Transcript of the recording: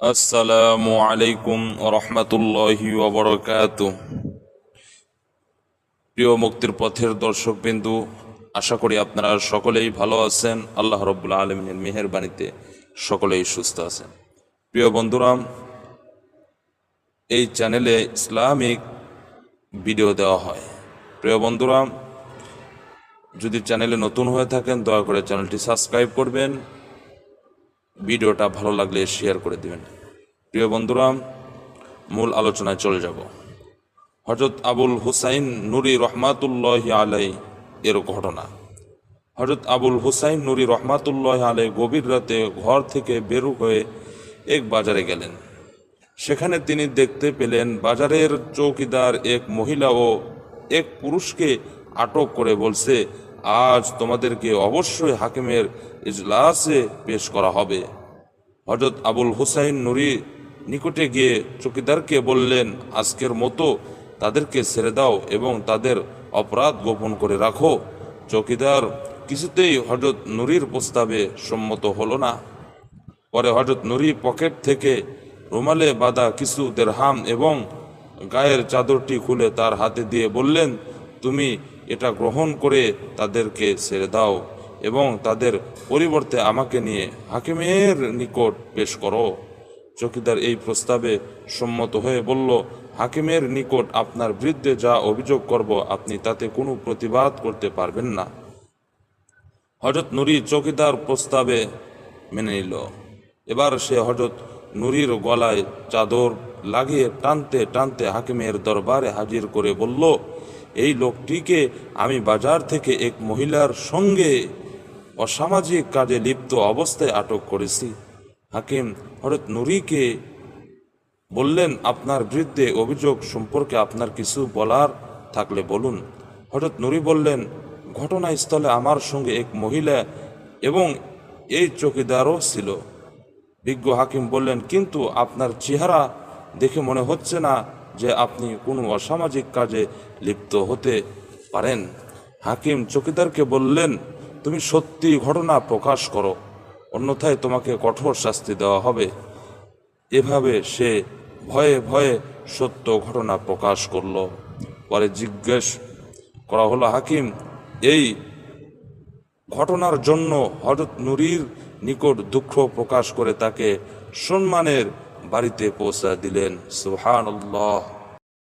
আসসালামু আলাইকুম রহমতুল্লাহি ওয়া বারাকাতুহু। প্রিয় মুক্তির পথের দর্শকবিন্দু, আশা করি আপনারা সকলেই ভালো আছেন। আল্লাহ রাব্বুল আলামিনের মেহেরবানিতে সকলেই সুস্থ আছেন। প্রিয় বন্ধুরা, এই চ্যানেলে ইসলামিক ভিডিও দেওয়া হয়। প্রিয় বন্ধুরা, যদি চ্যানেলে নতুন হয়ে থাকেন দয়া করে চ্যানেলটি সাবস্ক্রাইব করবেন, ভিডিওটা ভালো লাগলে শেয়ার করে দিবেন। প্রিয় বন্ধুরা, মূল আলোচনায় চলে যাব। হযরত আবুল হুসাইন নুরি রহমাতুল্লাহি আলাই এর ঘটনা। হযরত আবুল হুসাইন নুরি রহমাতুল্লাহি আলাই গভীর রাতে ঘর থেকে বের হয়ে এক বাজারে গেলেন। সেখানে তিনি দেখতে পেলেন বাজারের চৌকিদার এক মহিলা ও এক পুরুষকে আটক করে বলছে, আজ তোমাদেরকে অবশ্যই হাকিমের ইজলাসে পেশ করা হবে। হযরত আবুল হুসাইন নুরি নিকটে গিয়ে চৌকিদারকে বললেন, আজকের মতো তাদেরকে ছেড়ে দাও এবং তাদের অপরাধ গোপন করে রাখো। চৌকিদার কিছুতেই হযরত নুরির প্রস্তাবে সম্মত হলো না। পরে হযরত নুরি পকেট থেকে রুমালে বাঁধা কিছু দিরহাম এবং গায়ের চাদরটি খুলে তার হাতে দিয়ে বললেন, তুমি এটা গ্রহণ করে তাদেরকে ছেড়ে দাও এবং তাদের পরিবর্তে আমাকে নিয়ে হাকিমের নিকট পেশ করো। চৌকিদার এই প্রস্তাবে সম্মত হয়ে বলল, হাকিমের নিকট আপনার বিরুদ্ধে যা অভিযোগ করব আপনি তাতে কোনো প্রতিবাদ করতে পারবেন না। হযরত নুরি চৌকিদার প্রস্তাবে মেনে নিল। এবার সে হযরত নুরির গলায় চাদর লাগিয়ে টানতে টানতে হাকিমের দরবারে হাজির করে বলল, এই লোকটিকে আমি বাজার থেকে এক মহিলার সঙ্গে অসামাজিক কাজে লিপ্ত অবস্থায় আটক করেছি। হাকিম হযরত নুরিকে বললেন, আপনার বিরুদ্ধে অভিযোগ সম্পর্কে আপনার কিছু বলার থাকলে বলুন। হযরত নুরি বললেন, ঘটনাস্থলে আমার সঙ্গে এক মহিলা এবং এই চৌকিদারও ছিল। বিজ্ঞ হাকিম বললেন, কিন্তু আপনার চেহারা দেখে মনে হচ্ছে না যে আপনি কোনো অসামাজিক কাজে লিপ্ত হতে পারেন। হাকিম চৌকিদারকে বললেন, তুমি সত্যি ঘটনা প্রকাশ করো, অন্যথায় তোমাকে কঠোর শাস্তি দেওয়া হবে। এভাবে সে ভয়ে ভয়ে সত্য ঘটনা প্রকাশ করল। পরে জিজ্ঞেস করা হলো, হাকিম এই ঘটনার জন্য হযরত নুরির নিকট দুঃখ প্রকাশ করে তাকে সম্মানের বাড়িতে পৌঁছা দিলেন। সুবহানাল্লাহ।